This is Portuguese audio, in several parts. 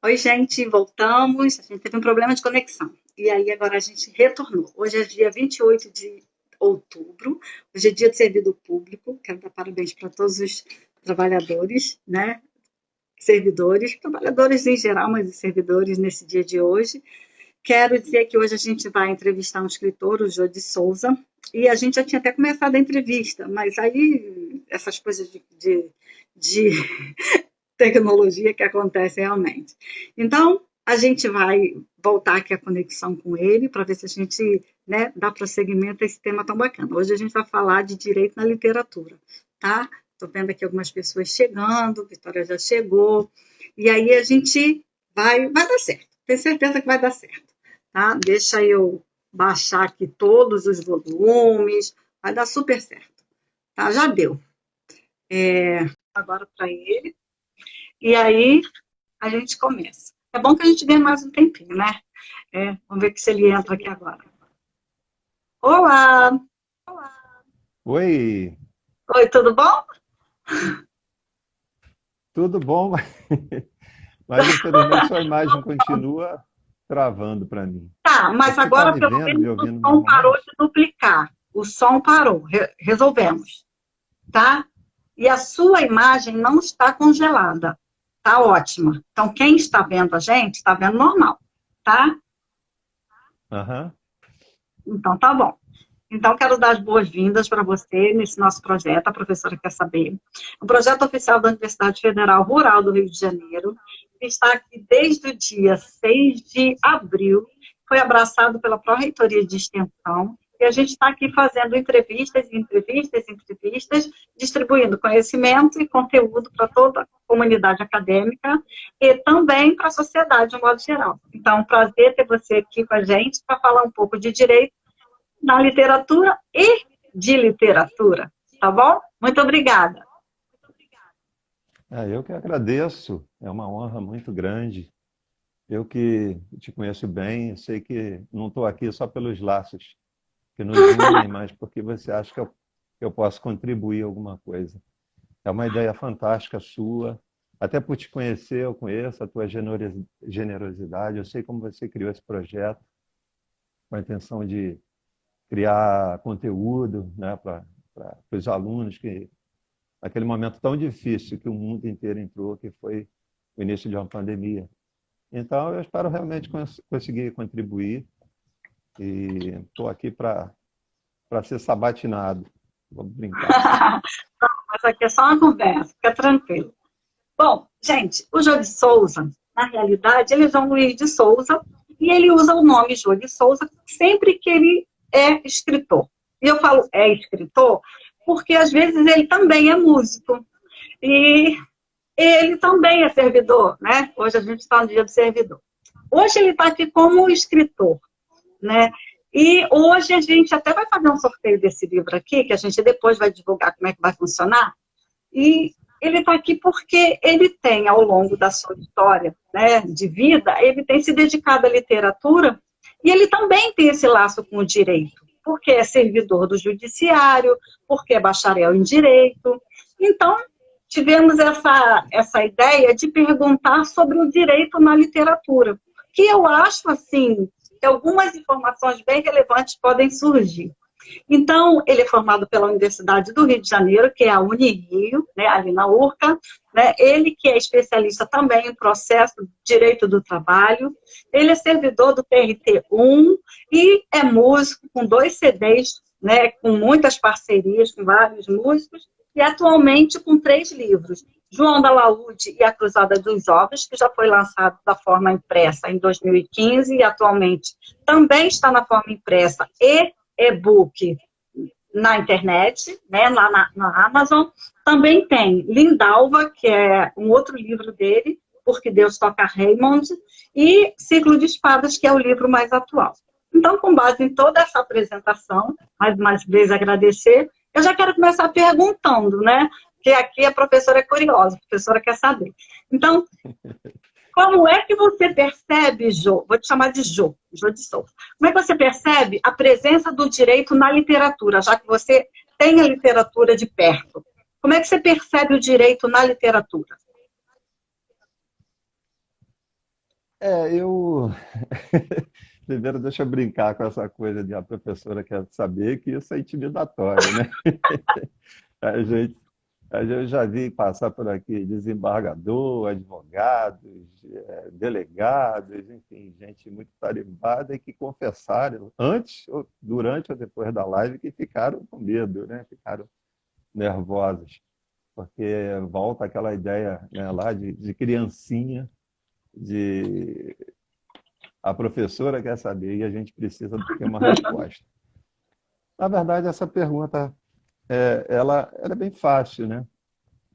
Oi, gente, voltamos. A gente teve um problema de conexão. E aí, agora a gente retornou. Hoje é dia 28 de outubro. Hoje é dia do servidor público. Quero dar parabéns para todos os trabalhadores, né? Servidores, trabalhadores em geral, mas os servidores nesse dia de hoje. Quero dizer que hoje a gente vai entrevistar um escritor, o Jô de Souza. E a gente já tinha até começado a entrevista, mas aí essas coisas de tecnologia que acontece realmente. Então, a gente vai voltar aqui a conexão com ele para ver se a gente, né, dá prosseguimento a esse tema tão bacana. Hoje a gente vai falar de direito na literatura, tá? Estou vendo aqui algumas pessoas chegando, Vitória já chegou, e aí a gente vai dar certo. Tenho certeza que vai dar certo, tá? Deixa eu baixar aqui todos os volumes, vai dar super certo, tá? Já deu. Agora para ele. E aí a gente começa. É bom que a gente ganhe mais um tempinho, né? Vamos ver se ele entra aqui agora. Olá! Oi, Oi, tudo bom? tudo bom? Mas infelizmente sua imagem continua travando para mim. Tá, mas Você está agora me pelo vendo, menos me o ouvindo som parou de normalmente? duplicar. O som parou, resolvemos, tá? E a sua imagem não está congelada. Tá ótima. Então, quem está vendo a gente, está vendo normal, tá? Aham. Então, tá bom. Então, quero dar as boas-vindas para você nesse nosso projeto, a professora quer saber. Um projeto oficial da Universidade Federal Rural do Rio de Janeiro, que está aqui desde o dia 6 de abril, foi abraçado pela Pró-Reitoria de Extensão, e a gente está aqui fazendo entrevistas, distribuindo conhecimento e conteúdo para toda a comunidade acadêmica e também para a sociedade, de modo geral. Então, é um prazer ter você aqui com a gente para falar um pouco de direito na literatura e de literatura, tá bom? Muito obrigada. Eu que agradeço, é uma honra muito grande. Eu que te conheço bem, sei que não estou aqui só pelos laços que nos unem, mas porque você acha que eu posso contribuir alguma coisa. É uma ideia fantástica sua. Até por te conhecer, eu conheço a tua generosidade. Eu sei como você criou esse projeto com a intenção de criar conteúdo, né, para os alunos que naquele momento tão difícil que o mundo inteiro entrou, que foi o início de uma pandemia. Então, eu espero realmente conseguir contribuir e estou aqui para ser sabatinado. Vamos brincar. Mas aqui é só uma conversa, fica tranquilo. Bom, gente, o Jô de Souza, na realidade, ele é João Luiz de Souza, e ele usa o nome Jô de Souza sempre que ele é escritor. E eu falo é escritor porque, às vezes, ele também é músico. E ele também é servidor, né? Hoje a gente está no dia do servidor. Hoje ele está aqui como escritor, né? E hoje a gente até vai fazer um sorteio desse livro aqui, que a gente depois vai divulgar como é que vai funcionar. E ele está aqui porque ele tem, ao longo da sua história, né, de vida, ele tem se dedicado à literatura e ele também tem esse laço com o direito, porque é servidor do judiciário, porque é bacharel em direito. Então, tivemos essa ideia de perguntar sobre o direito na literatura, que eu acho, assim, que algumas informações bem relevantes podem surgir. Então, ele é formado pela Universidade do Rio de Janeiro, que é a Unirio, né, ali na URCA, né, ele que é especialista também em processo de direito do trabalho, ele é servidor do TRT1 e é músico com 2 CDs, né, com muitas parcerias com vários músicos, e atualmente com 3 livros. João da Laúde e a Cruzada dos Jovens, que já foi lançado da forma impressa em 2015 e atualmente também está na forma impressa e e-book na internet, né, lá na Amazon. Também tem Lindalva, que é um outro livro dele, Porque Deus Toca Raymond, e Ciclo de Espadas, que é o livro mais atual. Então, com base em toda essa apresentação, mais uma vez agradecer, eu já quero começar perguntando, né? Porque aqui a professora é curiosa, a professora quer saber. Então, como é que você percebe, Jô? Vou te chamar de Jô, Jô de Souza. Como é que você percebe a presença do direito na literatura, já que você tem a literatura de perto? Como é que você percebe o direito na literatura? Eu... Primeiro, deixa eu brincar com essa coisa de a professora quer saber que isso é intimidatório, né? A gente, eu já vi passar por aqui desembargador, advogados, delegados, enfim, gente muito tarimbada e que confessaram antes, durante ou depois da live que ficaram com medo, né? Ficaram nervosos, porque volta aquela ideia, né, lá de criancinha, de a professora quer saber e a gente precisa ter uma resposta. Na verdade, essa pergunta ela é bem fácil, né?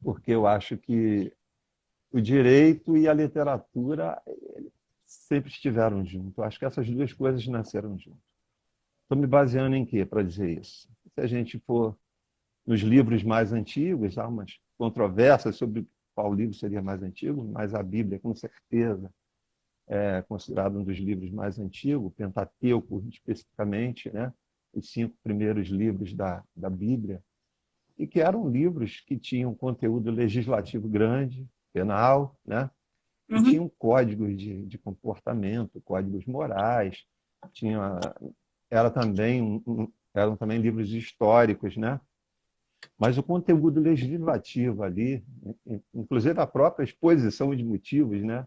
Porque eu acho que o direito e a literatura sempre estiveram juntos. Eu acho que essas duas coisas nasceram juntas. Estou me baseando em quê para dizer isso? Se a gente for nos livros mais antigos, há umas controvérsias sobre qual livro seria mais antigo, mas a Bíblia, com certeza, é considerado um dos livros mais antigos, o Pentateuco, especificamente, né? Os 5 primeiros livros da Bíblia, e que eram livros que tinham conteúdo legislativo grande, penal, né? E tinham códigos de comportamento, códigos morais, eram também livros históricos, né? Mas o conteúdo legislativo ali, inclusive a própria exposição de motivos, né?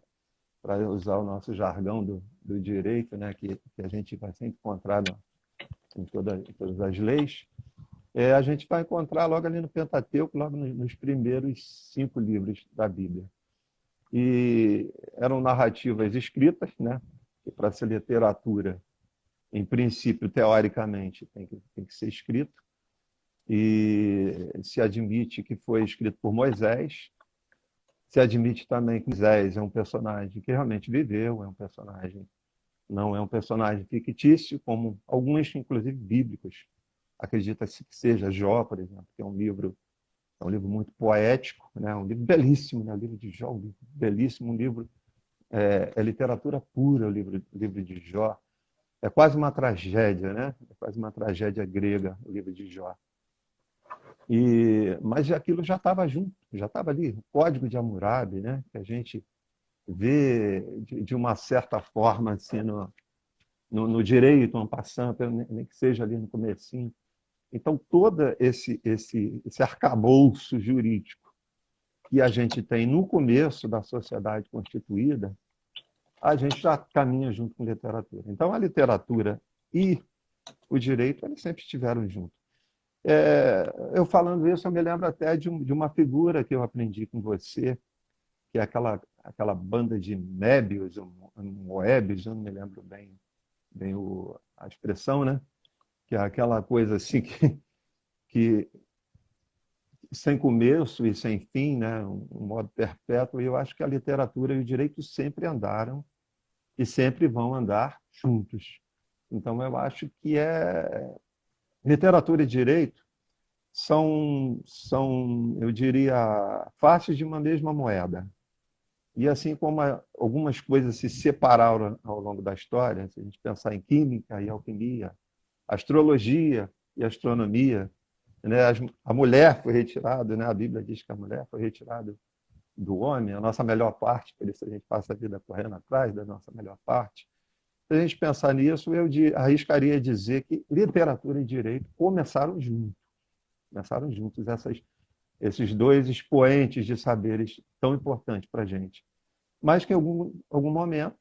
Para usar o nosso jargão do direito, né? Que a gente vai sempre encontrar em todas as leis, a gente vai encontrar logo ali no Pentateuco, logo nos primeiros 5 livros da Bíblia. E eram narrativas escritas, né? Que para ser literatura, em princípio, teoricamente, tem que ser escrito. E se admite que foi escrito por Moisés. Se admite também que Moisés é um personagem que realmente viveu, não é um personagem fictício, como alguns, inclusive, bíblicos. Acredita-se que seja Jó, por exemplo, que é um livro muito poético, né? Um livro belíssimo, né? O livro de Jó, um livro belíssimo, um livro é literatura pura, o livro de Jó. É quase uma tragédia, né? É quase uma tragédia grega, o livro de Jó. Mas aquilo já estava junto, já estava ali, o Código de Hammurabi, né? Que a gente vê de uma certa forma assim, no direito, en passant, nem que seja ali no comecinho. Então, todo esse arcabouço jurídico que a gente tem no começo da sociedade constituída, a gente já caminha junto com a literatura. Então, a literatura e o direito, eles sempre estiveram juntos. Eu falando isso, eu me lembro até de uma figura que eu aprendi com você, que é aquela banda de Mébius, Moebius, eu não me lembro bem a expressão, né? Que é aquela coisa assim que sem começo e sem fim, né? Um modo perpétuo. E eu acho que a literatura e o direito sempre andaram e sempre vão andar juntos. Então, eu acho que literatura e direito são, eu diria, faces de uma mesma moeda. E assim como algumas coisas se separaram ao longo da história, se a gente pensar em química e alquimia, astrologia e astronomia, né? A mulher foi retirada, né? A Bíblia diz que a mulher foi retirada do homem, a nossa melhor parte, por isso a gente passa a vida correndo atrás da nossa melhor parte. Se a gente pensar nisso, eu arriscaria dizer que literatura e direito começaram juntos. Começaram juntos esses dois expoentes de saberes tão importantes para a gente. Mas que em algum momento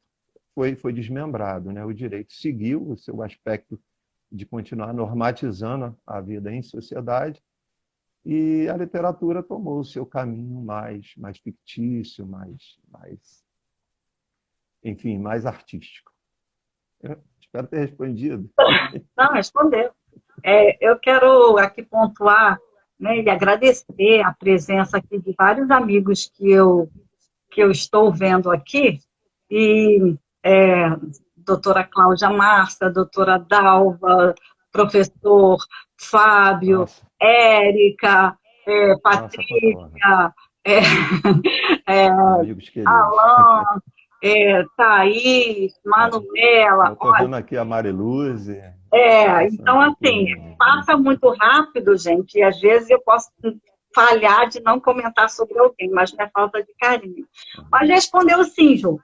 foi desmembrado, né? O direito seguiu o seu aspecto de continuar normatizando a vida em sociedade e a literatura tomou o seu caminho mais fictício, enfim, mais artístico. Eu espero ter respondido. Não, respondeu. Eu quero aqui pontuar, né, e agradecer a presença aqui de vários amigos que eu estou vendo aqui, e doutora Cláudia Marça, doutora Dalva, professor Fábio, Nossa. Érica, Patrícia, amigos queridos. Alain, Thaís, Manuela. Eu estou vendo aqui a Mariluze. Então, assim, passa muito rápido, gente, e às vezes eu posso falhar de não comentar sobre alguém, mas não é falta de carinho. Mas respondeu sim, Ju.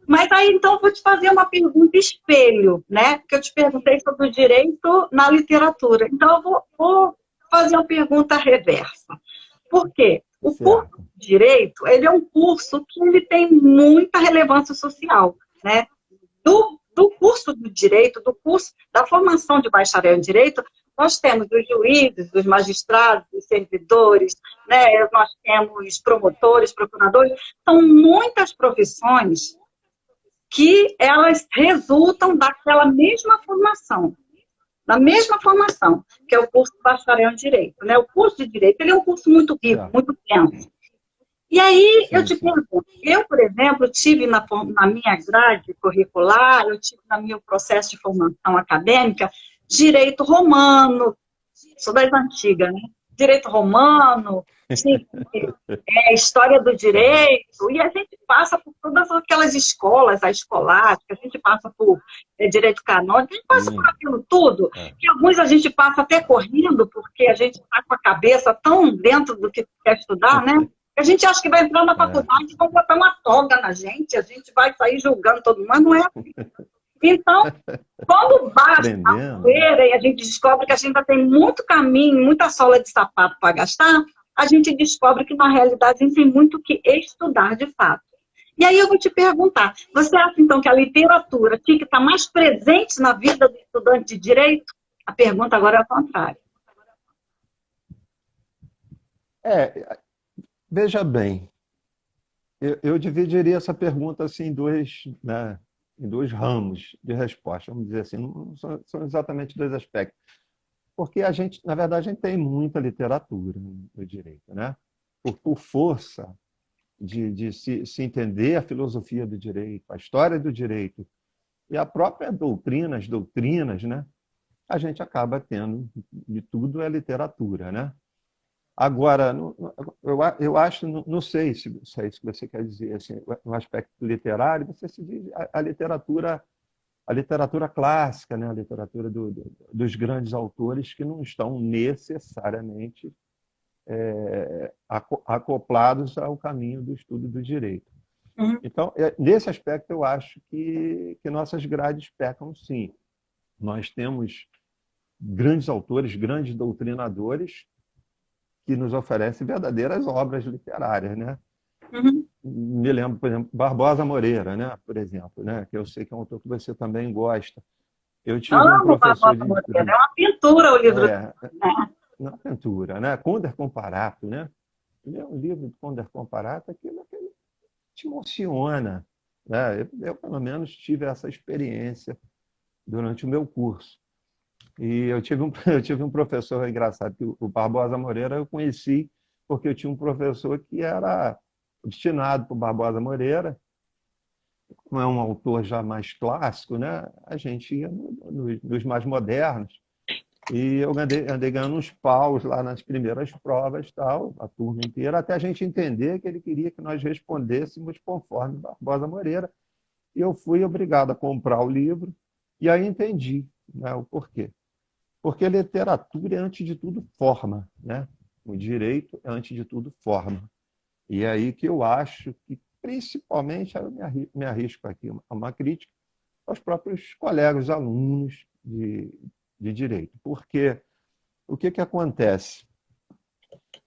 Mas aí, então, eu vou te fazer uma pergunta espelho, né? Porque eu te perguntei sobre o direito na literatura. Então, eu vou fazer uma pergunta reversa. Por quê? O curso Certo. de Direito, ele é um curso que ele tem muita relevância social, né? Do curso de Direito, do curso da formação de bacharel em Direito, nós temos os juízes, os magistrados, os servidores, né? Nós temos promotores, procuradores, são muitas profissões que elas resultam daquela mesma formação, da mesma formação, que é o curso de bacharel em Direito, né? O curso de Direito, ele é um curso muito rico, Certo. muito denso. E aí, eu Sim, te sim. pergunto, eu, por exemplo, tive na minha grade curricular, eu tive no meu processo de formação acadêmica, direito romano, sou das antigas, né? Direito romano, tive, história do Aham. direito, e a gente passa por todas aquelas escolas, a escolástica, a gente passa por direito canônico, a gente passa por Sim. aquilo tudo, É. que alguns a gente passa até correndo, porque a gente está com a cabeça tão dentro do que quer estudar, né? A gente acha que vai entrar na É. faculdade e vão botar uma toga na gente, a gente vai sair julgando todo mundo, mas não é assim. Então, quando bate a Aprendendo, né? poeira e a gente descobre que a gente ainda tem muito caminho, muita sola de sapato para gastar, a gente descobre que, na realidade, a gente tem muito que estudar de fato. E aí eu vou te perguntar, você acha, então, que a literatura tinha que estar mais presente na vida do estudante de direito? A pergunta agora é ao contrário. É, veja bem, eu dividiria essa pergunta assim em dois, né, em dois ramos de resposta, vamos dizer assim, não são exatamente dois aspectos. Porque a gente, na verdade, a gente tem muita literatura no direito, né? Por força de se entender a filosofia do direito, a história do direito e a própria doutrina, as doutrinas, né? A gente acaba tendo de tudo é literatura, né? Agora, eu acho, não sei se é isso que você quer dizer, assim, no aspecto literário, você se diz a literatura clássica, né? A literatura dos grandes autores que não estão necessariamente acoplados ao caminho do estudo do direito. Uhum, Então, nesse aspecto, eu acho que nossas grades pecam sim. Nós temos grandes autores, grandes doutrinadores que nos oferecem verdadeiras obras literárias, né? uhum. Me lembro, por exemplo, Barbosa Moreira, né? Por exemplo, né? Que eu sei que é um autor que você também gosta. Eu tive um Amo professor Barbosa Moreira, é uma pintura o livro dele, é, né? na pintura, né? Conder Comparato, né? Ler um livro de Conder Comparato, aquilo te emociona, né? Pelo menos, tive essa experiência durante o meu curso. E eu tive um professor engraçado, que o Barbosa Moreira eu conheci porque eu tinha um professor que era destinado para o Barbosa Moreira, como é um autor já mais clássico, né? A gente ia nos mais modernos. E eu andei ganhando uns paus lá nas primeiras provas, tal, a turma inteira, até a gente entender que ele queria que nós respondêssemos conforme Barbosa Moreira. E eu fui obrigado a comprar o livro, e aí entendi, né, o porquê. Porque literatura é, antes de tudo, forma. Né? O direito é, antes de tudo, forma. E é aí que eu acho que, principalmente, eu me arrisco aqui a uma crítica aos próprios colegas alunos de direito. Porque o que acontece?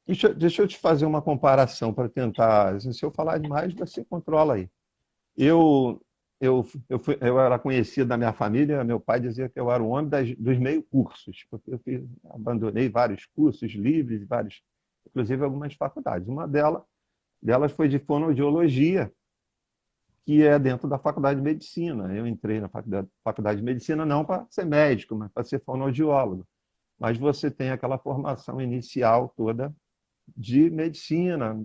Deixa eu te fazer uma comparação para tentar. Se eu falar demais, você controla aí. Eu, eu era conhecido da minha família, meu pai dizia que eu era o homem dos meio-cursos, porque abandonei vários cursos livres, inclusive algumas faculdades. Uma delas foi de fonoaudiologia, que é dentro da faculdade de medicina. Eu entrei na faculdade de medicina não para ser médico, mas para ser fonoaudiólogo. Mas você tem aquela formação inicial toda de medicina, a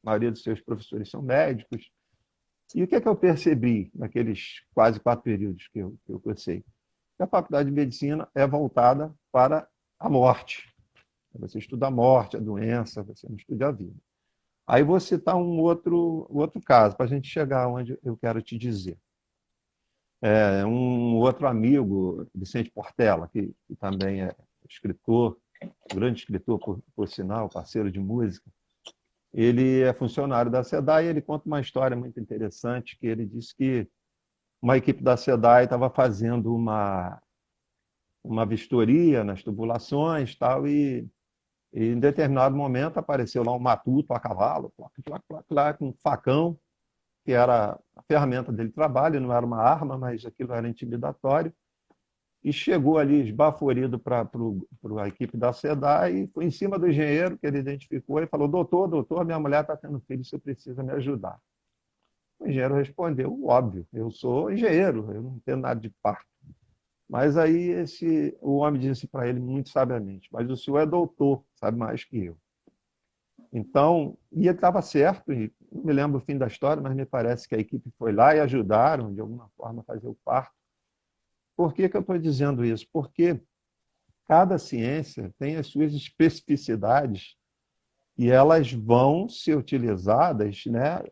maioria dos seus professores são médicos. E o que eu percebi naqueles quase 4 períodos que eu cursei? Que a faculdade de medicina é voltada para a morte. Você estuda a morte, a doença, você não estuda a vida. Aí vou citar um outro caso, para a gente chegar onde eu quero te dizer. Um outro amigo, Vicente Portela, que também é escritor, grande escritor, por sinal, parceiro de música, Ele é funcionário da SEDAI e ele conta uma história muito interessante, que ele disse que uma equipe da SEDAI estava fazendo uma vistoria nas tubulações tal, e em determinado momento apareceu lá um matuto a cavalo, com um facão, que era a ferramenta dele de trabalho, não era uma arma, mas aquilo era intimidatório, e chegou ali esbaforido para a equipe da SEDAI e foi em cima do engenheiro, que ele identificou, e falou: doutor, minha mulher está tendo filho, você precisa me ajudar. O engenheiro respondeu: óbvio, eu sou engenheiro, eu não entendo nada de parto. Mas aí o homem disse para ele muito sabiamente: mas o senhor é doutor, sabe mais que eu. Então, e ele estava certo, e não me lembro o fim da história, mas me parece que a equipe foi lá e ajudaram, de alguma forma, a fazer o parto. Por que eu estou dizendo isso? Porque cada ciência tem as suas especificidades e elas vão ser utilizadas, né,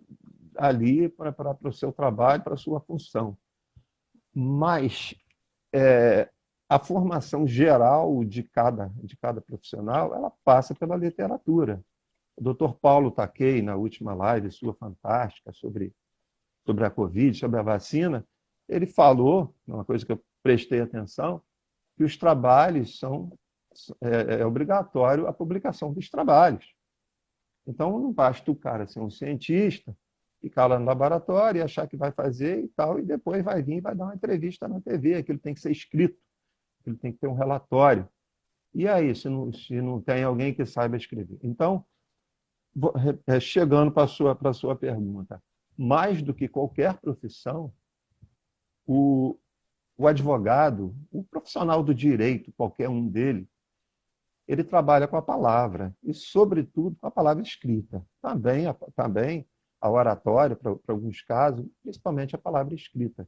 ali para o seu trabalho, para a sua função. Mas a formação geral de cada profissional, ela passa pela literatura. O Dr. Paulo Takei, na última live sua fantástica sobre a Covid, sobre a vacina, ele falou, uma coisa que eu prestei atenção, que os trabalhos é obrigatório a publicação dos trabalhos. Então, não basta o cara ser um cientista, ficar lá no laboratório e achar que vai fazer e tal, e depois vai vir e vai dar uma entrevista na TV. Aquilo tem que ser escrito, aquilo tem que ter um relatório. E aí, se não tem alguém que saiba escrever? Então, chegando para a sua pergunta, mais do que qualquer profissão, o, o advogado, o profissional do direito, qualquer um dele, ele trabalha com a palavra e, sobretudo, com a palavra escrita. Também a oratória, para alguns casos, principalmente a palavra escrita.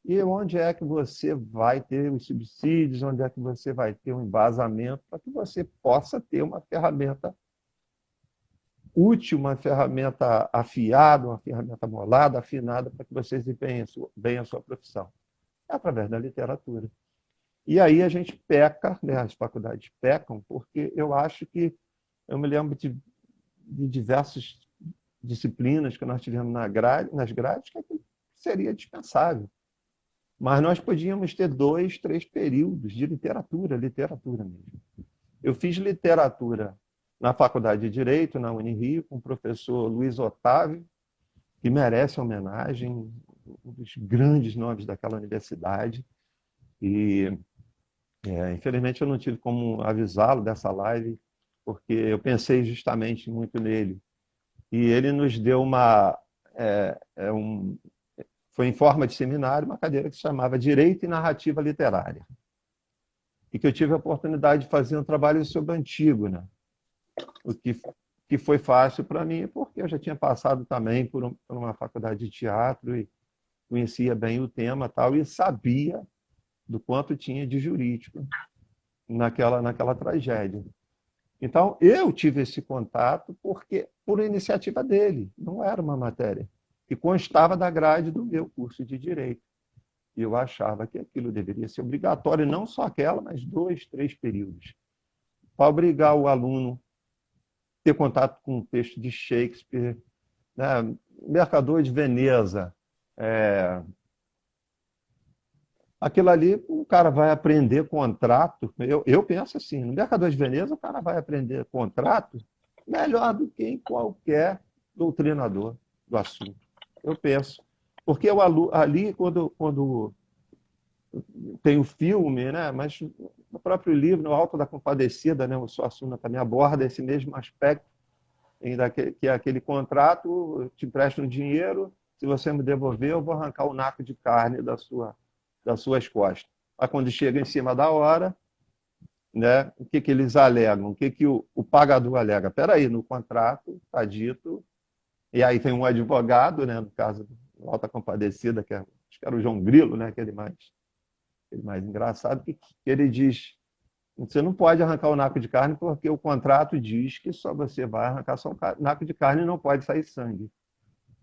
E onde é que você vai ter os subsídios, onde é que você vai ter um embasamento para que você possa ter uma ferramenta útil, uma ferramenta afiada, uma ferramenta molada, afinada, para que você desempenhe bem a sua profissão. É através da literatura. E aí a gente peca, né, as faculdades pecam, porque eu me lembro de diversas disciplinas que nós tivemos nas grades, que seria dispensável. Mas nós podíamos ter 2, 3 períodos de literatura mesmo. Eu fiz literatura na Faculdade de Direito, na Unirio, com o professor Luiz Otávio, que merece homenagem, um dos grandes nomes daquela universidade. E, infelizmente, eu não tive como avisá-lo dessa live, porque eu pensei justamente muito nele. E ele nos deu foi em forma de seminário, uma cadeira que se chamava Direito e Narrativa Literária. E que eu tive a oportunidade de fazer um trabalho sobre Antígona, o que foi fácil para mim, porque eu já tinha passado também por uma faculdade de teatro e conhecia bem o tema tal, e sabia do quanto tinha de jurídico naquela tragédia. Então, eu tive esse contato por iniciativa dele, não era uma matéria que constava da grade do meu curso de Direito. E eu achava que aquilo deveria ser obrigatório, não só aquela, mas 2, 3 períodos, para obrigar o aluno a ter contato com o texto de Shakespeare, né? Mercador de Veneza. Aquilo ali, o cara vai aprender contrato. Eu penso assim, no Mercador de Veneza, o cara vai aprender contrato melhor do que em qualquer doutrinador do assunto. Eu penso. Porque ali, quando tem o filme, né? Mas no próprio livro, no Alto da Compadecida, né? O Suassuna também aborda esse mesmo aspecto, que é aquele contrato: eu te empresto um dinheiro, se você me devolver, eu vou arrancar o naco de carne das suas costas. Aí, quando chega em cima da hora, né? O que eles alegam? O que o pagador alega? Espera aí, no contrato está dito, e aí tem um advogado, né? No caso do Alta Compadecida, acho que era o João Grilo, né? Aquele mais engraçado, que ele diz: você não pode arrancar o naco de carne porque o contrato diz que só você vai arrancar só o naco de carne e não pode sair sangue.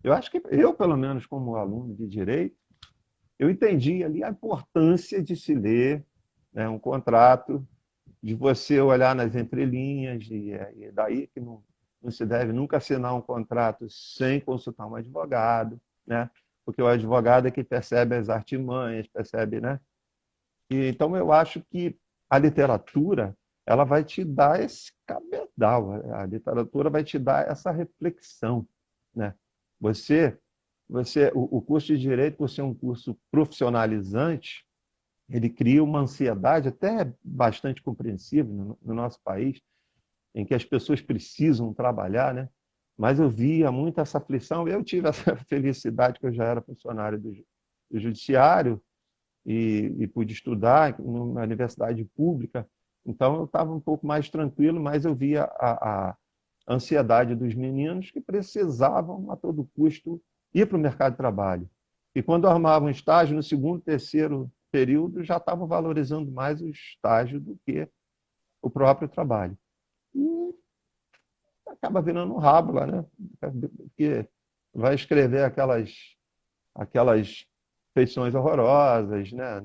Eu acho que eu, pelo menos como aluno de direito, eu entendi ali a importância de se ler, né, um contrato, de você olhar nas entrelinhas, e daí que não se deve nunca assinar um contrato sem consultar um advogado, né? Porque o advogado é que percebe as artimanhas, percebe, né? E, então, eu acho que a literatura ela vai te dar esse cabedal, a literatura vai te dar essa reflexão, né? Você, o curso de Direito, por ser um curso profissionalizante, ele cria uma ansiedade até bastante compreensível no nosso país, em que as pessoas precisam trabalhar, né? Mas eu via muito essa aflição. Eu tive essa felicidade que eu já era funcionário do judiciário e pude estudar numa universidade pública. Então eu estava um pouco mais tranquilo, mas eu via a ansiedade dos meninos que precisavam a todo custo ir para o mercado de trabalho. E quando armavam um estágio no segundo, terceiro período, já estavam valorizando mais o estágio do que o próprio trabalho. E acaba virando um rabo lá, né? Porque vai escrever aquelas feições horrorosas, né?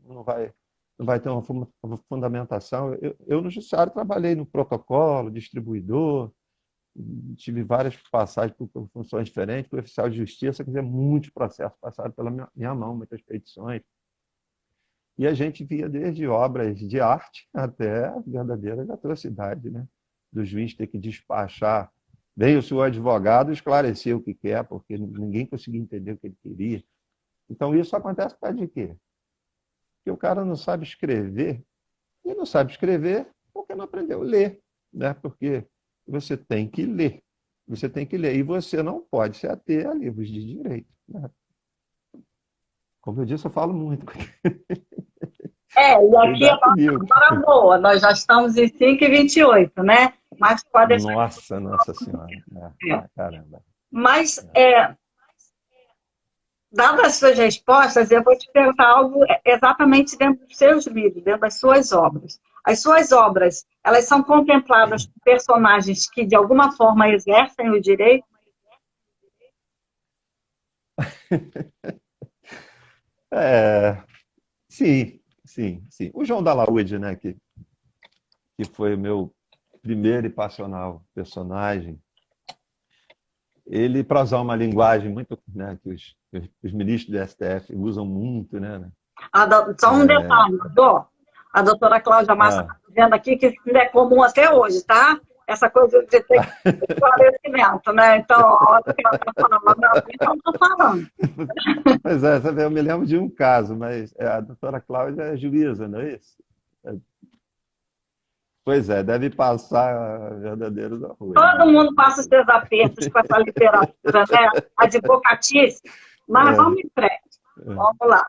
Não vai ter uma fundamentação. Eu no judiciário trabalhei no protocolo, distribuidor, tive várias passagens por funções diferentes, fui oficial de justiça, quer dizer, muitos processos passaram pela minha mão, muitas petições. E a gente via desde obras de arte até verdadeiras atrocidades, né? Do juiz ter que despachar. Veio o seu advogado esclarecer o que quer, porque ninguém conseguia entender o que ele queria. Então, isso acontece por causa de quê? Porque o cara não sabe escrever, e não sabe escrever porque não aprendeu a ler, né? Porque você tem que ler. Você tem que ler. E você não pode se ater a livros de direito, né? Como eu disse, eu falo muito. E aqui a Cuidado nossa comigo. hora boa, nós já estamos em 5h28, né? Mas pode deixar. Nossa Senhora. É. Caramba. Mas, dadas as suas respostas, eu vou te perguntar algo exatamente dentro dos seus livros, dentro das suas obras. As suas obras, elas são contempladas por personagens que, de alguma forma, exercem o direito? É, sim, sim, sim. O João da Laúde, né, que foi o meu primeiro e passional personagem, ele, para usar uma linguagem muito, né, que os ministros do STF usam muito, né? Só um detalhe, Dô. A doutora Cláudia Massa está Ah, dizendo aqui que isso ainda é comum até hoje, tá? Essa coisa de ter esclarecimento, né? Então, olha o que ela está falando. Não, então, estou falando. pois é, sabe, eu me lembro de um caso, mas a doutora Cláudia é juíza, não é isso? É, pois é, deve passar verdadeiros horrores, Todo né? mundo passa os seus apertos com essa literatura, né? Advocatice. Mas É, vamos em frente. é, Vamos lá.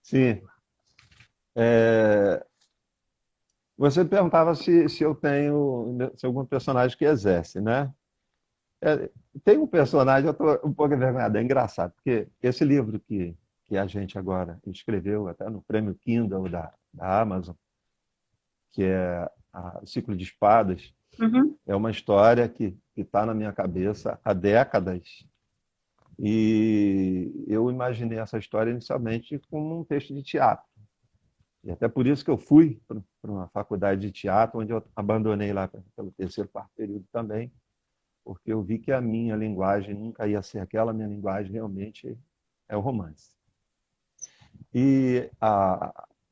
sim. É, você perguntava se eu tenho se algum personagem que exerce, né? É, tem um personagem, eu estou um pouco envergonhado, é engraçado, porque esse livro que a gente agora escreveu, até no prêmio Kindle da Amazon, que é o Ciclo de Espadas, Uhum. é uma história que está na minha cabeça há décadas. E eu imaginei essa história inicialmente como um texto de teatro. E até por isso que eu fui para uma faculdade de teatro, onde eu abandonei lá pelo terceiro, quarto período também, porque eu vi que a minha linguagem nunca ia ser aquela, minha linguagem realmente é o romance. E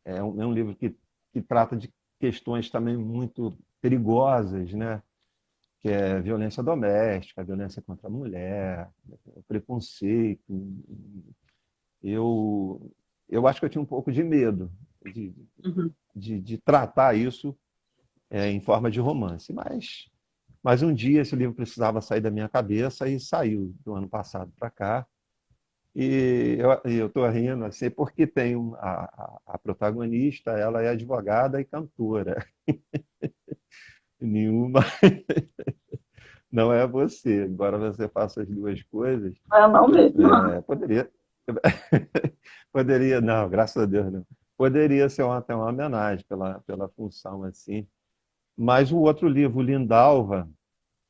é um livro que trata de questões também muito perigosas, né? Que é violência doméstica, violência contra a mulher, o preconceito. Eu acho que eu tinha um pouco de medo de, Uhum. de tratar isso em forma de romance, mas um dia esse livro precisava sair da minha cabeça e saiu do ano passado para cá. E eu estou rindo assim, porque tem a protagonista, ela é advogada e cantora. Nenhuma não é você. Embora você faça as duas coisas, Eu não mesmo. poderia. Poderia, não, graças a Deus não. Poderia ser até uma homenagem pela função assim. Mas o outro livro, Lindalva,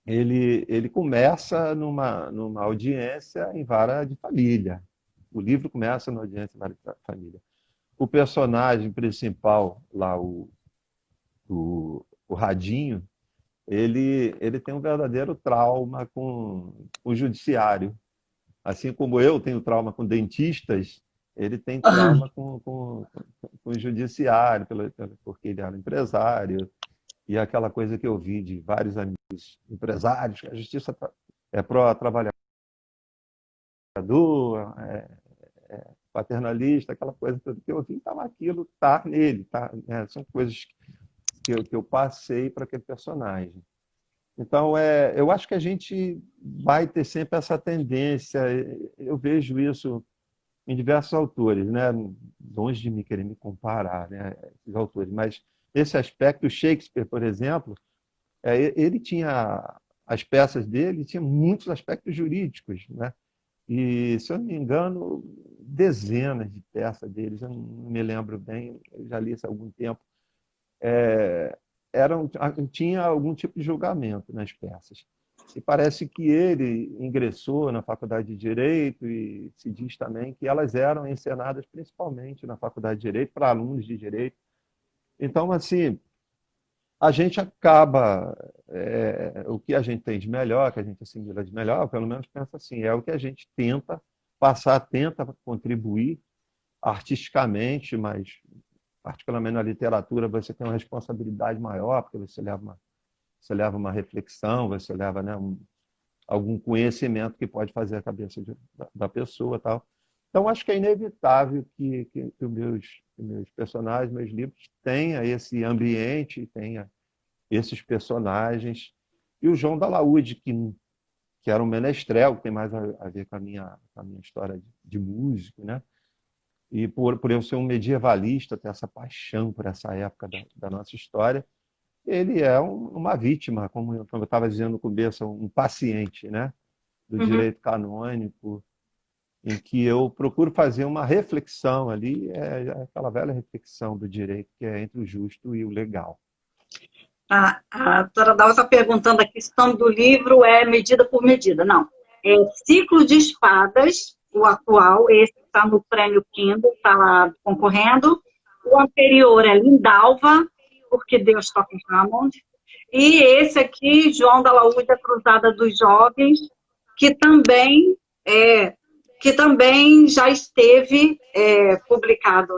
ele começa numa audiência em vara de família. O livro começa na audiência em vara de família. O personagem principal, lá, o Radinho, ele tem um verdadeiro trauma com o judiciário. Assim como eu tenho trauma com dentistas, ele tem Aham. trauma com o judiciário, porque ele era empresário, e aquela coisa que eu vi de vários amigos empresários, que a justiça é pró-trabalhador, paternalista, aquela coisa toda que eu vi, estava aquilo, tá nele, tá, né? São coisas que eu passei para aquele personagem. Então, eu acho que a gente vai ter sempre essa tendência, eu vejo isso em diversos autores, né? Longe de me querer me comparar, né, esses autores, mas esse aspecto, o Shakespeare, por exemplo, ele tinha, as peças dele tinham muitos aspectos jurídicos, né? E, se eu não me engano, dezenas de peças deles, eu não me lembro bem, eu já li isso há algum tempo, eram, tinha algum tipo de julgamento nas peças. E parece que ele ingressou na Faculdade de Direito e se diz também que elas eram encenadas principalmente na Faculdade de Direito para alunos de Direito. Então, assim, a gente acaba, o que a gente tem de melhor, que a gente assimila de melhor, pelo menos pensa assim, é o que a gente tenta passar, tenta contribuir artisticamente, mas particularmente na literatura você tem uma responsabilidade maior, porque você leva uma reflexão, você leva, né, algum conhecimento que pode fazer a cabeça da pessoa, tal. Então, acho que é inevitável que os meus personagens, meus livros, tenha esse ambiente, tenha esses personagens. E o João Dalaúde, que era um menestrel, que tem mais a ver com a minha história de músico, né? E por eu ser um medievalista, ter essa paixão por essa época da nossa história, ele é uma vítima, como eu estava dizendo no começo, um paciente, né, do Uhum. direito canônico, em que eu procuro fazer uma reflexão ali, aquela velha reflexão do direito, que é entre o justo e o legal. A doutora Dalva está perguntando aqui se o nome do livro é Medida por Medida. Não. É Ciclo de Espadas, o atual, esse está no Prêmio Kindle, está lá concorrendo. O anterior é Lindalva, Porque Deus Toca em Hammond. E esse aqui, João da Laúde, A Cruzada dos Jovens, que também, é, que também já esteve publicado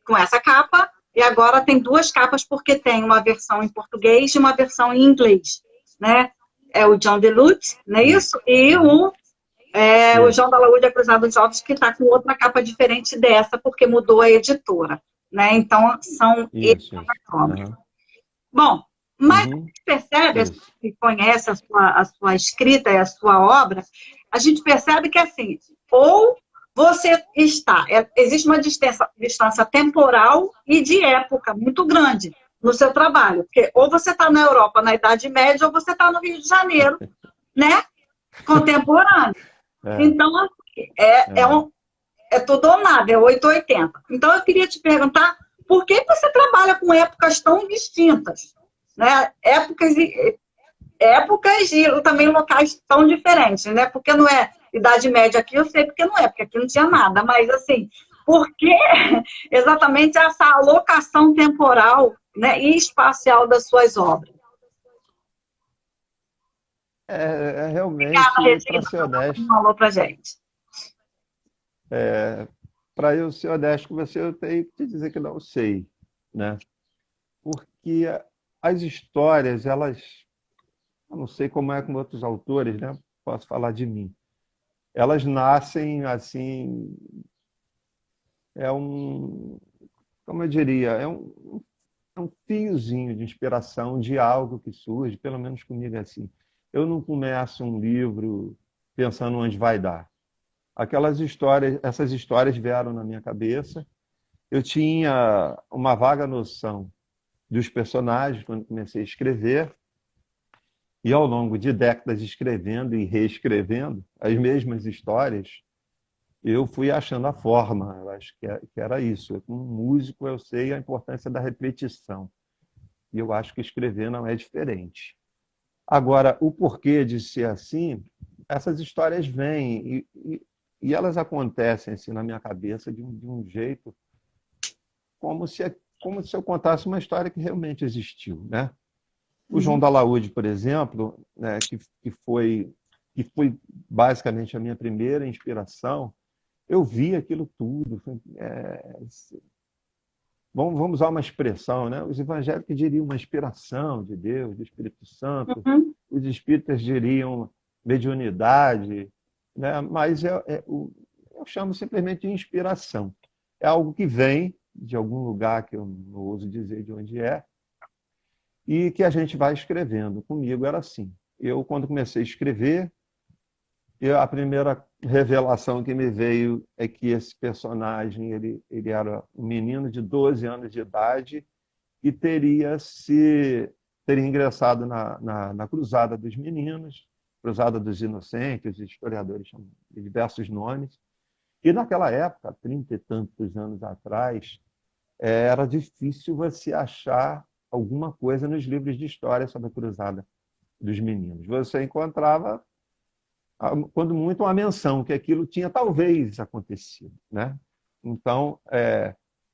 com essa capa, e agora tem duas capas, porque tem uma versão em português e uma versão em inglês, né? É o John DeLutte, não é Isso. isso? E Uhum. o João Isso. da Laúde, A Cruzada dos Jovens, que está com outra capa diferente dessa, porque mudou a editora, né? Então, são Isso, essas isso. obras. Uhum. Bom, mas a Uhum. gente percebe, a gente Isso. que conhece a sua escrita e a sua obra, a gente percebe que, assim, ou você está, existe uma distância temporal e de época muito grande no seu trabalho, porque ou você está na Europa na Idade Média, ou você está no Rio de Janeiro, né, contemporâneo. É, Então, assim, é. é tudo ou nada, é 880. Então, eu queria te perguntar, por que você trabalha com épocas tão distintas? Né? Épocas e também locais tão diferentes, né? Porque não é Idade Média aqui, eu sei porque não é, porque aqui não tinha nada, mas assim, por que exatamente essa alocação temporal, né, e espacial das suas obras? Realmente, para Regina, ser por favor, honesto, um alô pra gente. para eu ser honesto com você, eu tenho que te dizer que não sei, né? Porque as histórias, eu não sei como é com outros autores, né? Posso falar de mim. Elas nascem assim, é um, como eu diria, é um fiozinho de inspiração de algo que surge, pelo menos comigo é assim. Eu não começo um livro pensando onde vai dar. Aquelas histórias, essas histórias vieram na minha cabeça. Eu tinha uma vaga noção dos personagens quando comecei a escrever, e ao longo de décadas escrevendo e reescrevendo as mesmas histórias, eu fui achando a forma. Eu acho que era isso. Como músico, eu sei a importância da repetição. E eu acho que escrever não é diferente. Agora, o porquê de ser assim, essas histórias vêm e elas acontecem assim, na minha cabeça de um jeito como se eu contasse uma história que realmente existiu, né? O João da Laúde, por exemplo, né, que foi basicamente a minha primeira inspiração, eu vi aquilo tudo. Vamos usar uma expressão, né? Os evangélicos diriam uma inspiração de Deus, do Espírito Santo. Uhum. Os espíritas diriam mediunidade, né? Mas eu chamo simplesmente de inspiração. É algo que vem de algum lugar que eu não ouso dizer de onde é, e que a gente vai escrevendo. Comigo era assim. Eu, quando comecei a escrever, a primeira revelação que me veio é que esse personagem ele era um menino de 12 anos de idade e teria ingressado na Cruzada dos Meninos, Cruzada dos Inocentes, os historiadores chamam de diversos nomes. E naquela época, 30 e tantos anos atrás, era difícil você achar alguma coisa nos livros de história sobre a Cruzada dos Meninos. Você encontrava, quando muito, uma menção que aquilo tinha talvez acontecido, né? Então,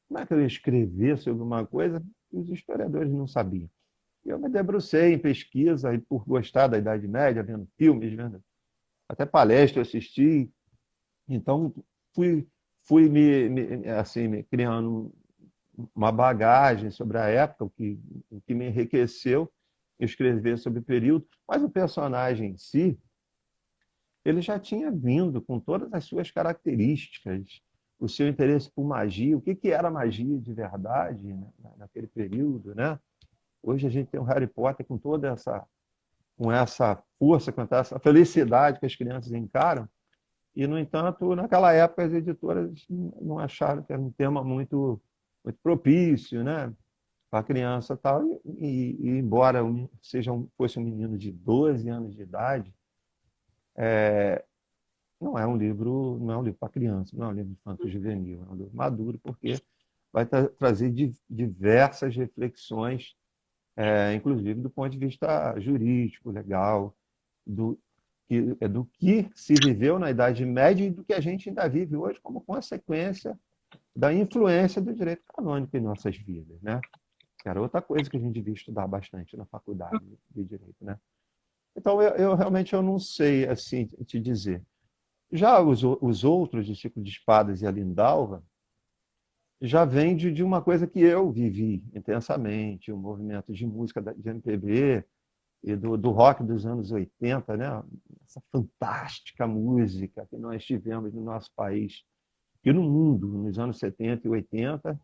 como é que eu ia escrever sobre uma coisa que os historiadores não sabiam? Eu me debrucei em pesquisa, e por gostar da Idade Média, vendo filmes, vendo até palestras, eu assisti. Então, fui me criando uma bagagem sobre a época, o que me enriqueceu escrever sobre o período. Mas o personagem em si, ele já tinha vindo com todas as suas características, o seu interesse por magia, o que era magia de verdade, né, naquele período, né? Hoje a gente tem o Harry Potter com toda essa força, com essa felicidade que as crianças encaram, e, no entanto, naquela época as editoras não acharam que era um tema muito, muito propício, né, para a criança e tal, e embora fosse um menino de 12 anos de idade, não é um livro para criança, não é um livro infanto-juvenil, é um livro maduro, porque vai trazer diversas reflexões, inclusive do ponto de vista jurídico, legal, do que se viveu na Idade Média e do que a gente ainda vive hoje como consequência da influência do direito canônico em nossas vidas, né? Que era outra coisa que a gente devia estudar bastante na faculdade de direito, né? Então, eu realmente não sei assim te dizer. Já os outros, de Chico de Espadas e a Lindalva, já vem de uma coisa que eu vivi intensamente, o movimento de música de MPB e do rock dos anos 80, né? Essa fantástica música que nós tivemos no nosso país e no mundo nos anos 70 e 80,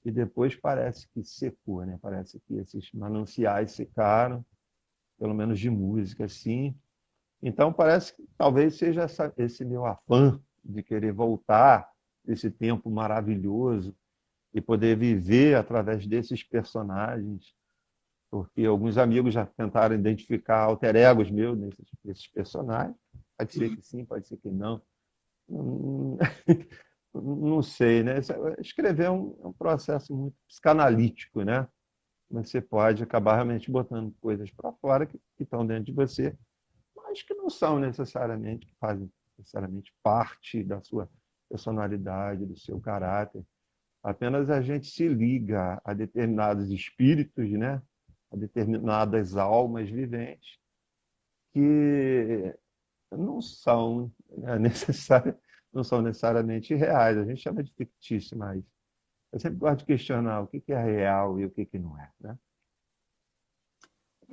e depois parece que secou, né? Parece que esses mananciais secaram, pelo menos de música, assim. Então, parece que talvez seja esse meu afã de querer voltar esse tempo maravilhoso e poder viver através desses personagens, porque alguns amigos já tentaram identificar alter egos meus nesses personagens. Pode ser que sim, pode ser que não. Não sei, né? Escrever é um processo muito psicanalítico, né? Você pode acabar realmente botando coisas para fora que estão dentro de você, mas que não são necessariamente, que fazem necessariamente parte da sua personalidade, do seu caráter. Apenas a gente se liga a determinados espíritos, né? A determinadas almas viventes que não são, né, não são necessariamente reais. A gente chama de fictício, mas eu sempre gosto de questionar o que é real e o que não é, né?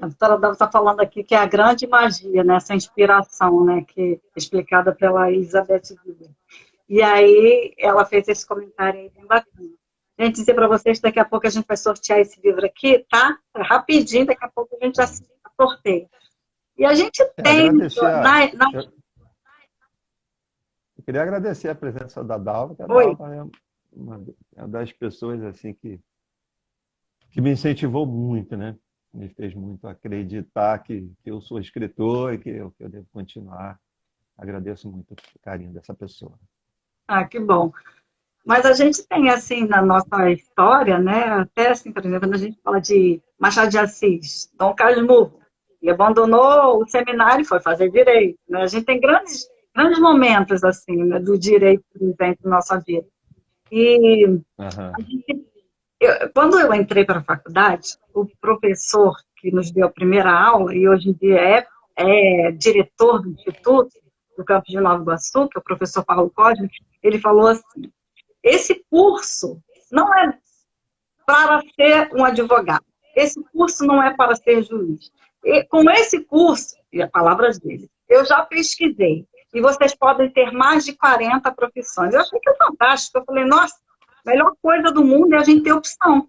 A doutora Dava está falando aqui que é a grande magia, né? Essa inspiração, né? Que é explicada pela Elizabeth Gilbert. E aí ela fez esse comentário aí bem bacana. Gente, dizer para vocês, daqui a pouco a gente vai sortear esse livro aqui, tá? Rapidinho, daqui a pouco a gente já sorteia. E a gente tem... Eu queria agradecer a presença da Dalva, que a Oi. Dalva é uma das pessoas assim que me incentivou muito, né? Me fez muito acreditar que eu sou escritor e que eu devo continuar. Agradeço muito o carinho dessa pessoa. Ah, que bom. Mas a gente tem, assim, na nossa história, né? Até, assim, por exemplo, quando a gente fala de Machado de Assis, Dom Casmurro, ele abandonou o seminário e foi fazer direito, né? A gente tem grandes momentos, assim, né, do direito presente na nossa vida. E quando eu entrei para a faculdade, o professor que nos deu a primeira aula, e hoje em dia é diretor do Instituto do Campus de Nova Iguaçu, que é o professor Paulo Cosme, ele falou assim, esse curso não é para ser um advogado, esse curso não é para ser juiz. E, com esse curso, e as palavras dele, eu já pesquisei, e vocês podem ter mais de 40 profissões. Eu achei que é fantástico. Eu falei, nossa, a melhor coisa do mundo é a gente ter opção.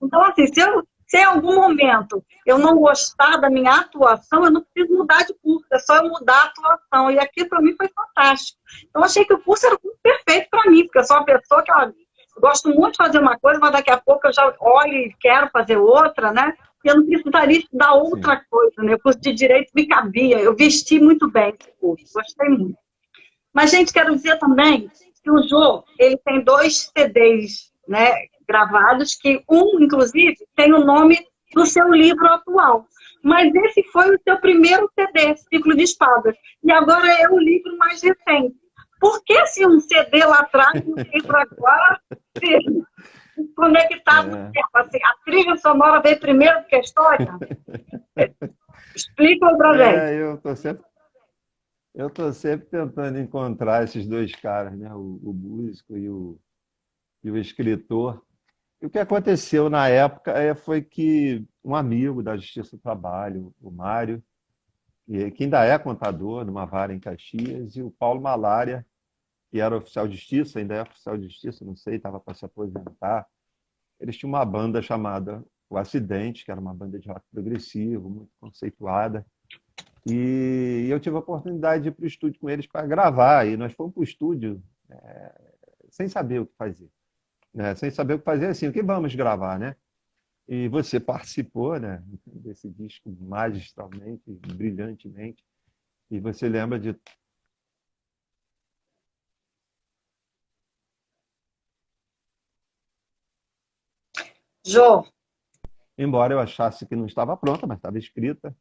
Então, assim, se em algum momento eu não gostar da minha atuação, eu não preciso mudar de curso, é só eu mudar a atuação. E aqui, para mim, foi fantástico. Então, eu achei que o curso era perfeito para mim, porque eu sou uma pessoa que, ó, gosto muito de fazer uma coisa, mas daqui a pouco eu já olho e quero fazer outra, né? E eu não precisaria estudar outra Sim. coisa, né? O curso de Direito me cabia, eu vesti muito bem esse curso, gostei muito. Mas, gente, quero dizer também que o Jô, ele tem 2 CDs, né, gravados, que inclusive, tem o nome do seu livro atual. Mas esse foi o seu primeiro CD, Ciclo de Espadas. E agora é o livro mais recente. Por que se um CD lá atrás e um livro agora se conectado no tempo? Assim, a trilha sonora veio primeiro do que a história? Explica pra gente. Eu tô sempre tentando encontrar esses dois caras, né? O músico e o escritor. E o que aconteceu na época foi que um amigo da Justiça do Trabalho, o Mário, que ainda é contador numa vara em Caxias, e o Paulo Malária, que era oficial de justiça, ainda é oficial de justiça, não sei, estava para se aposentar. Eles tinham uma banda chamada O Acidente, que era uma banda de rock progressivo, muito conceituada. E eu tive a oportunidade de ir para o estúdio com eles para gravar. E nós fomos para o estúdio sem saber o que fazer. Né? Sem saber o que fazer, assim, o que vamos gravar, né? E você participou, né, desse disco magistralmente, brilhantemente. E você lembra de... Jô, Embora eu achasse que não estava pronta, mas estava escrita.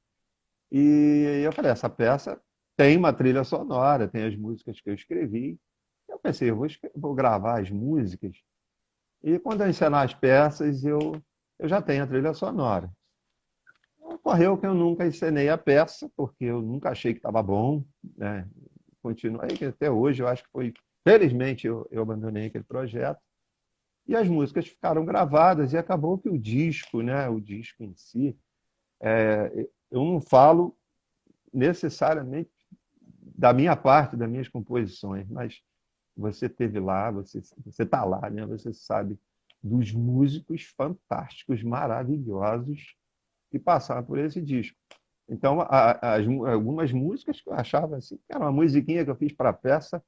E eu falei, essa peça tem uma trilha sonora, tem as músicas que eu escrevi. Eu pensei, vou gravar as músicas. E quando eu encenar as peças, eu já tenho a trilha sonora. Ocorreu que eu nunca encenei a peça, porque eu nunca achei que estava bom, né? Continuei, que até hoje eu acho que foi... Felizmente eu abandonei aquele projeto. E as músicas ficaram gravadas e acabou que o disco, né? O disco em si, eu não falo necessariamente da minha parte, das minhas composições, mas você teve lá, você está lá, né? Você sabe dos músicos fantásticos, maravilhosos que passaram por esse disco. Então, algumas músicas que eu achava assim, que era uma musiquinha que eu fiz para a peça,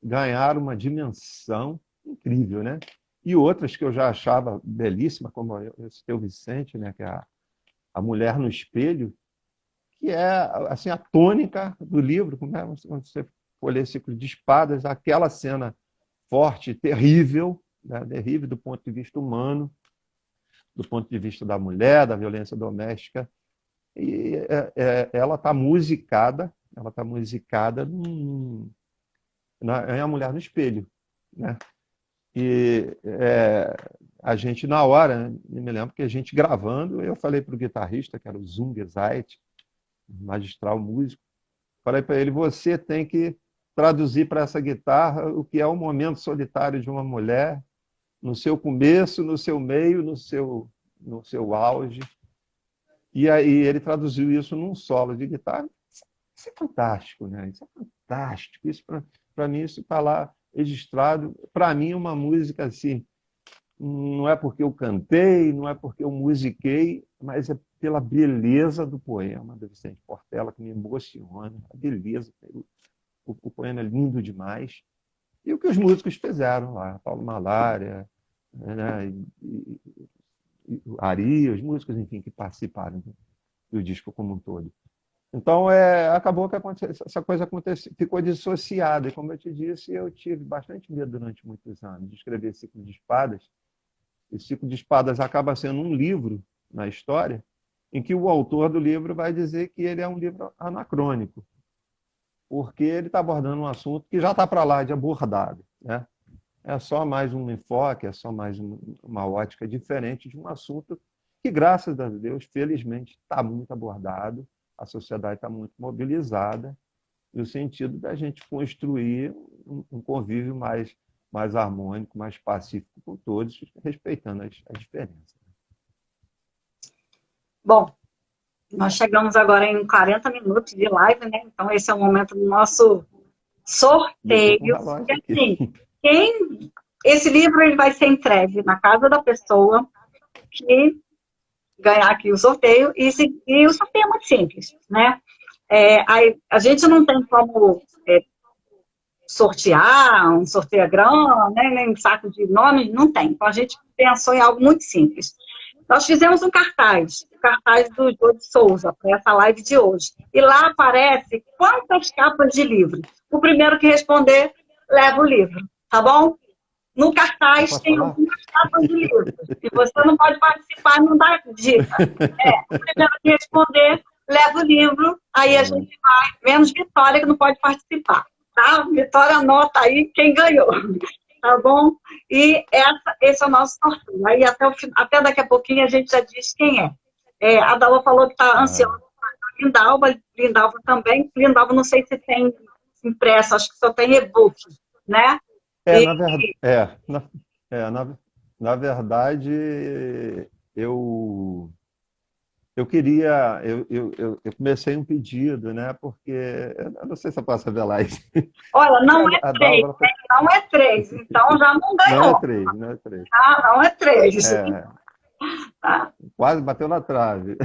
ganharam uma dimensão incrível, né? E outras que eu já achava belíssima, como eu citei o Vicente, né? Que é a Mulher no Espelho, que é assim a tônica do livro, né? Quando você for ler Ciclo de Espadas, aquela cena forte, terrível, né? Terrível do ponto de vista humano, do ponto de vista da mulher, da violência doméstica, e ela está musicada em A Mulher no Espelho, né? E a gente na hora, né, me lembro que a gente gravando, eu falei para o guitarrista, que era o Zung Zait, magistral músico, falei para ele, você tem que traduzir para essa guitarra o que é o momento solitário de uma mulher, no seu começo, no seu meio, no seu auge. E aí ele traduziu isso num solo de guitarra. Isso é fantástico, né? Isso é fantástico. Isso para mim isso está lá registrado. Para mim uma música assim, não é porque eu cantei, não é porque eu musiquei, mas é pela beleza do poema do Vicente Portela que me emociona. A beleza, o poema é lindo demais. E o que os músicos fizeram lá, Paulo Malária, né? Ari, os músicos, enfim, que participaram do disco como um todo. Então, acabou que essa coisa ficou dissociada. E, como eu te disse, eu tive bastante medo durante muitos anos de escrever Ciclo de Espadas. E Ciclo de Espadas acaba sendo um livro na história em que o autor do livro vai dizer que ele é um livro anacrônico, porque ele está abordando um assunto que já está para lá de abordado, né? É só mais um enfoque, é só mais uma ótica diferente de um assunto que, graças a Deus, felizmente, está muito abordado, a sociedade está muito mobilizada, no sentido da gente construir um convívio mais harmônico, mais pacífico com todos, respeitando as diferenças. Bom, nós chegamos agora em 40 minutos de live, né? Então, esse é o momento do nosso sorteio. E eu tô com o relógio aqui. Assim, esse livro ele vai ser entregue na casa da pessoa que ganhar aqui o sorteio, e o sorteio é muito simples, né? A gente não tem como sortear, um sorteograma, né, nem um saco de nomes, não tem. Então, a gente pensou em algo muito simples. Nós fizemos um cartaz, o cartaz do Jô de Souza, para essa live de hoje. E lá aparece quantas capas de livro. O primeiro que responder, leva o livro, tá bom? No cartaz tem algumas capas de livro. E você não pode participar, não dá dica. O primeiro que responder, leva o livro, aí a gente vai, menos Vitória, que não pode participar. Tá? Vitória, anota aí quem ganhou. Tá bom? E esse é o nosso sorteio. Aí até daqui a pouquinho a gente já diz quem é. A Dalva falou que está ansiosa para Lindalva, Lindalva também. Lindalva não sei se tem impresso, acho que só tem e-book, né? Na verdade, eu queria, eu comecei um pedido, né? Porque eu não sei se eu posso revelar isso. Olha, não é três, não é três, então já não ganhou. Não é três. Ah, não é três. Tá. Quase bateu na trave.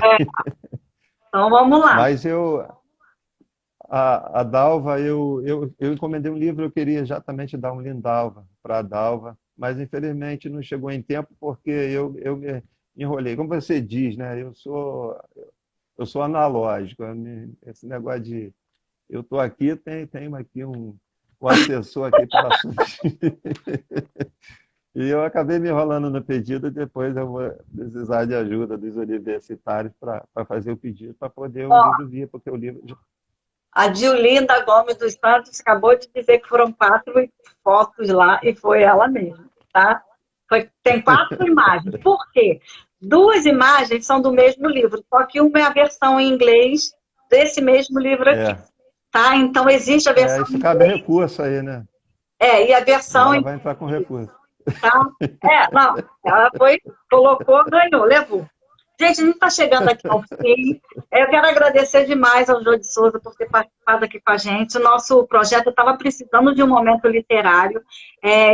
Então vamos lá. Mas a Dalva, eu encomendei um livro, eu queria exatamente dar um Lindalva para a Dalva, mas infelizmente não chegou em tempo porque eu me enrolei. Como você diz, né? Eu sou analógico. Esse negócio de eu estou aqui, tem aqui um assessor aqui para assuntos. E eu acabei me enrolando no pedido e depois eu vou precisar de ajuda dos universitários para fazer o pedido, para poder o livro vir, porque o livro... A Diolinda Gomes dos Santos acabou de dizer que foram 4 fotos lá e foi ela mesma, tá? Tem 4 imagens. Por quê? 2 imagens são do mesmo livro, só que uma é a versão em inglês desse mesmo livro aqui. Tá? Então existe a versão. Isso cabe recurso aí, né? E a versão. Ela vai entrar com recurso. Tá? Não, ela colocou, ganhou, levou. Gente, a gente está chegando aqui ao fim. Eu quero agradecer demais ao Jô de Souza por ter participado aqui com a gente. O nosso projeto estava precisando de um momento literário.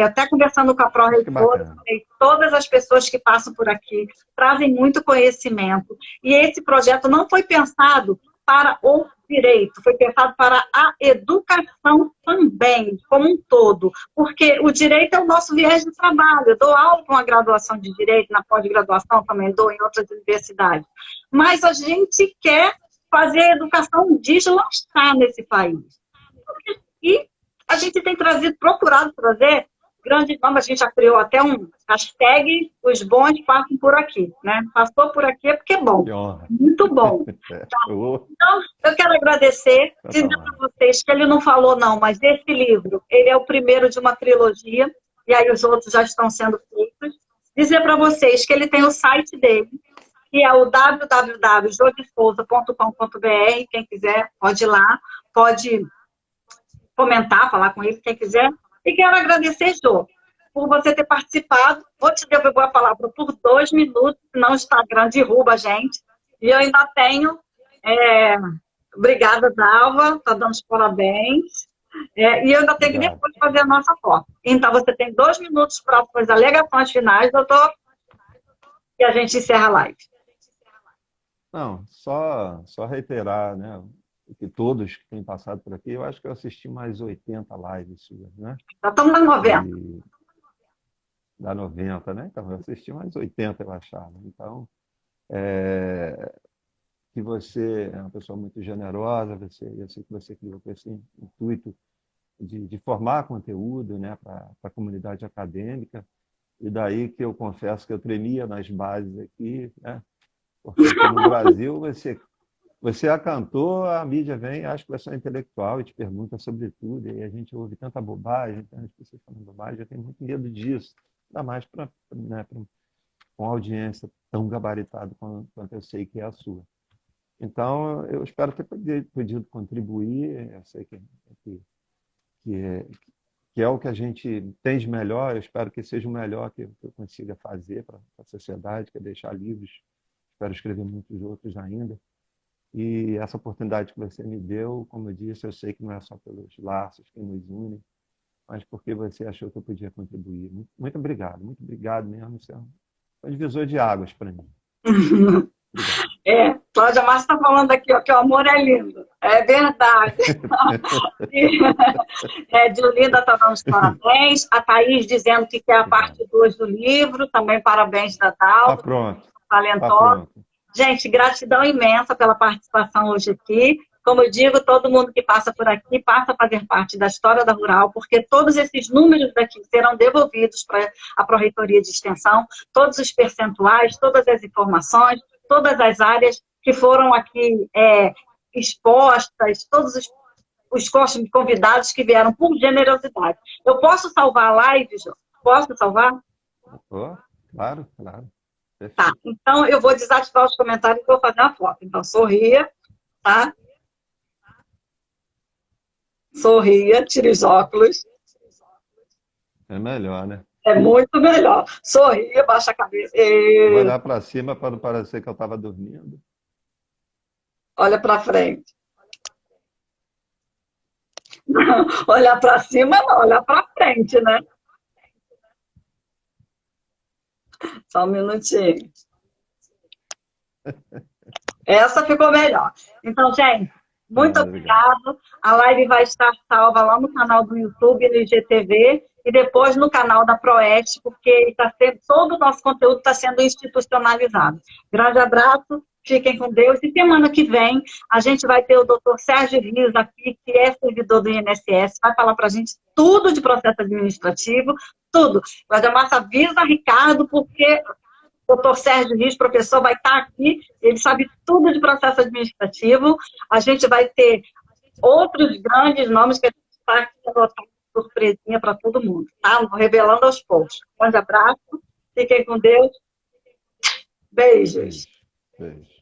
Até conversando com a pró-reitora, todas as pessoas que passam por aqui trazem muito conhecimento. E esse projeto não foi pensado para o direito, foi pensado para a educação também, como um todo, porque o direito é o nosso viés de trabalho. Eu dou aula com a graduação de direito, na pós-graduação também dou em outras universidades, mas a gente quer fazer a educação deslanchar nesse país. E a gente tem procurado trazer grandes nomes, a gente já criou até um hashtag, os bons passam por aqui, né? Passou por aqui é porque é bom, muito bom. Então, eu quero agradecer, dizer para vocês que ele não falou não, mas esse livro, ele é o primeiro de uma trilogia, e aí os outros já estão sendo feitos. Dizer para vocês que ele tem o site dele, que é o www.jodesouza.com.br, quem quiser pode ir lá, pode comentar, falar com ele, quem quiser. E quero agradecer, Jô, por você ter participado. Vou te devolver a palavra por 2 minutos, senão o Instagram derruba a gente. E eu ainda tenho... Obrigada, Dalva, está dando os parabéns. E eu ainda tenho que depois fazer a nossa foto. Então, você tem 2 minutos para as alegações finais, doutor, e a gente encerra a live. Não, só reiterar, né? Que todos que têm passado por aqui, eu acho que eu assisti mais 80 lives suas, né? Já estamos na 90. Da 90, né? Então, eu assisti mais 80, eu achava. Então, que você é uma pessoa muito generosa, eu sei que você criou com esse intuito de formar conteúdo, né, para a comunidade acadêmica, e daí que eu confesso que eu tremia nas bases aqui, né? Porque aqui no Brasil você é cantor, a mídia vem, acha que você é intelectual e te pergunta sobre tudo, e a gente ouve tanta bobagem, as pessoas falando bobagem, eu tenho muito medo disso, ainda mais para com audiência tão gabaritada quanto eu sei que é a sua. Então, eu espero ter podido contribuir. Eu sei que é, que é o que a gente tem de melhor. Eu espero que seja o melhor que eu consiga fazer para a sociedade, que é deixar livros. Espero escrever muitos outros ainda. E essa oportunidade que você me deu, como eu disse, eu sei que não é só pelos laços que nos unem, mas porque você achou que eu podia contribuir. Muito obrigado mesmo. Isso é um divisor de águas para mim. Cláudia Márcia está falando aqui, ó, que o amor é lindo. É verdade. Diolinda está dando os parabéns. A Thaís dizendo que quer a parte 2 do livro. Também parabéns da Dalva. Tá pronto. Talentosa. Gente, gratidão imensa pela participação hoje aqui. Como eu digo, todo mundo que passa por aqui passa a fazer parte da história da Rural, porque todos esses números daqui serão devolvidos para a Pró-Reitoria de Extensão, todos os percentuais, todas as informações, todas as áreas que foram aqui expostas, todos os convidados que vieram por generosidade. Eu posso salvar a live, Jô? Posso salvar? Claro. Perfeito. Tá, então eu vou desativar os comentários e vou fazer a foto. Então, sorria, tá? Sorria, tire os óculos. É melhor, né? É muito melhor. Sorria, baixa a cabeça. Vou olhar para cima para não parecer que eu estava dormindo. Olha para frente. Não, olhar para cima não, olhar para frente, né? Só um minutinho. Essa ficou melhor. Então, gente, muito obrigado. A live vai estar salva lá no canal do YouTube, no IGTV, e depois no canal da Proeste, porque todo o nosso conteúdo está sendo institucionalizado. Grande abraço, fiquem com Deus. E semana que vem, a gente vai ter o doutor Sérgio Rios aqui, que é servidor do INSS, vai falar para a gente tudo de processo administrativo, tudo. Mas a massa avisa Ricardo, porque o doutor Sérgio Rios, professor, vai estar aqui, ele sabe tudo de processo administrativo. A gente vai ter outros grandes nomes que a gente está aqui anotando surpresinha para todo mundo, tá? Revelando aos poucos. Um grande abraço, fiquem com Deus. Beijos. Beijo.